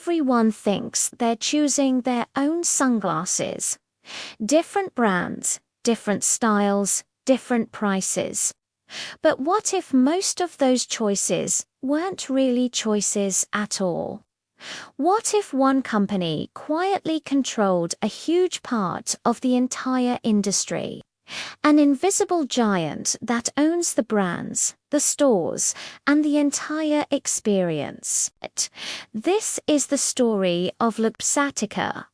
everyone thinks they're choosing their own sunglasses. Different brands, different styles, different prices. But what if most of those choices weren't really choices at all? What if one company quietly controlled a huge part of the entire industry? An invisible giant that owns the brands, the stores, and the entire experience. This is the story of Luxottica.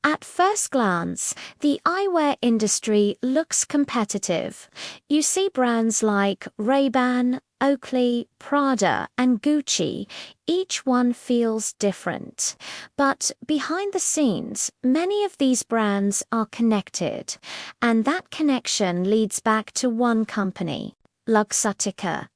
At first glance, the eyewear industry looks competitive. You see brands like Ray-Ban, Oakley, Prada, and Gucci. Each one feels different. But behind the scenes, many of these brands are connected. And that connection leads back to one company, Luxottica.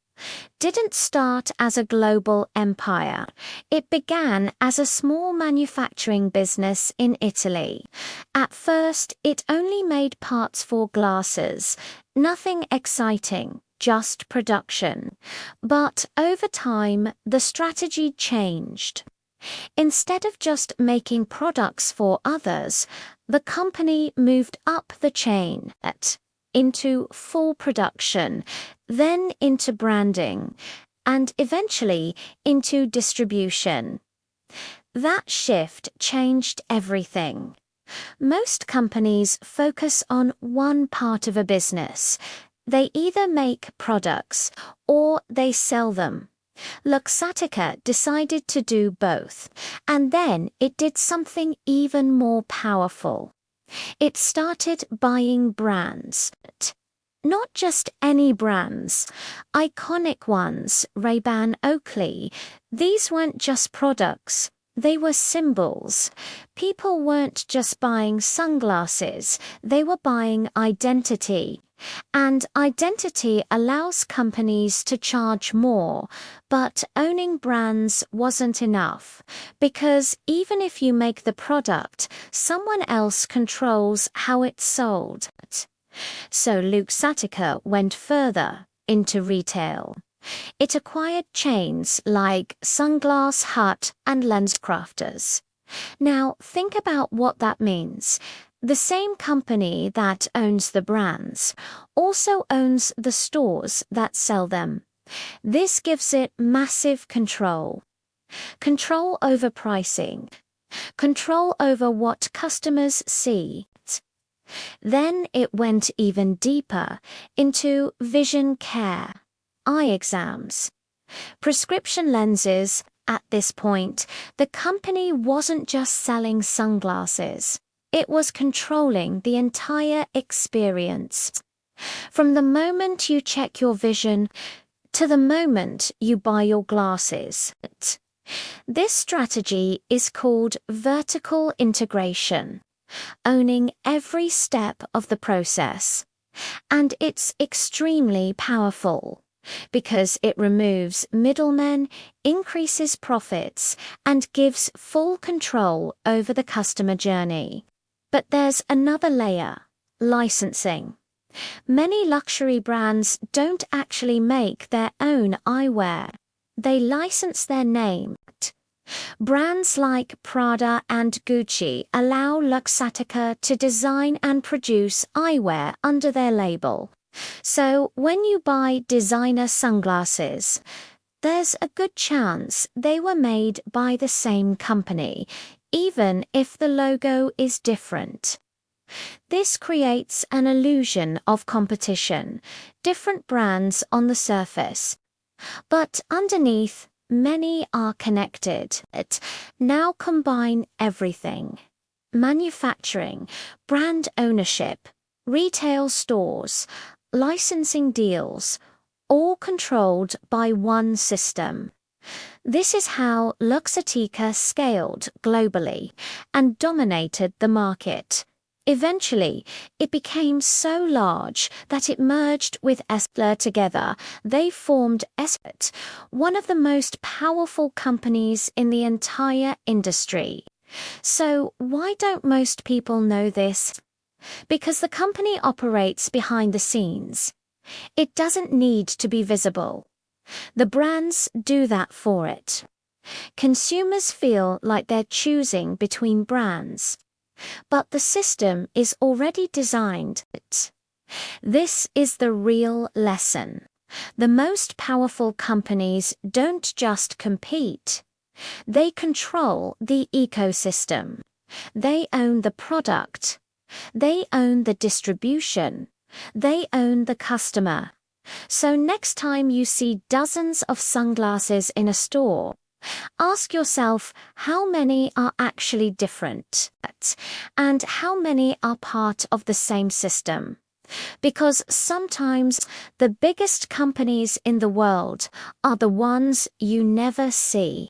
Didn't start as a global empire. It began as a small manufacturing business in Italy. At first, it only made parts for glasses. Nothing exciting, just production. But over time, the strategy changed. Instead of just making products for others, the company moved up the chain into full production, then into branding, and eventually into distribution. That shift changed everything. Most companies focus on one part of a business. They either make products or they sell them. Luxottica decided to do both, and then it did something even more powerful. It started buying brands. Not just any brands, iconic ones, Ray-Ban, Oakley. These weren't just products, they were symbols. People weren't just buying sunglasses, they were buying identity. And identity allows companies to charge more, but owning brands wasn't enough, because even if you make the product, someone else controls how it's sold. So Luxottica went further into retail. It acquired chains like Sunglass Hut and LensCrafters. Now think about what that means. The same company that owns the brands also owns the stores that sell them. This gives it massive control. Control over pricing. Control over what customers see. Then it went even deeper into vision care, eye exams, prescription lenses. At this point, the company wasn't just selling sunglasses. It was controlling the entire experience. From the moment you check your vision to the moment you buy your glasses. This strategy is called vertical integration, owning every step of the process. And it's extremely powerful because it removes middlemen, increases profits, and gives full control over the customer journey. But there's another layer, licensing. Many luxury brands don't actually make their own eyewear. They license their name. Brands like Prada and Gucci allow Luxottica to design and produce eyewear under their label. So when you buy designer sunglasses, there's a good chance they were made by the same company, even if the logo is different. This creates an illusion of competition, different brands on the surface. But underneath, many are connected. Now combine everything. Manufacturing, brand ownership, retail stores, licensing deals, all controlled by one system. This is how Luxottica scaled globally and dominated the market. Eventually, it became so large that it merged with Essilor together. They formed Essilor, one of the most powerful companies in the entire industry. So why don't most people know this? Because the company operates behind the scenes. It doesn't need to be visible. The brands do that for it. Consumers feel like they're choosing between brands, but the system is already designed. This is the real lesson. The most powerful companies don't just compete. They control the ecosystem. They own the product. They own the distribution. They own the customer. So next time you see dozens of sunglasses in a store, ask yourself how many are actually different and how many are part of the same system. Because sometimes the biggest companies in the world are the ones you never see.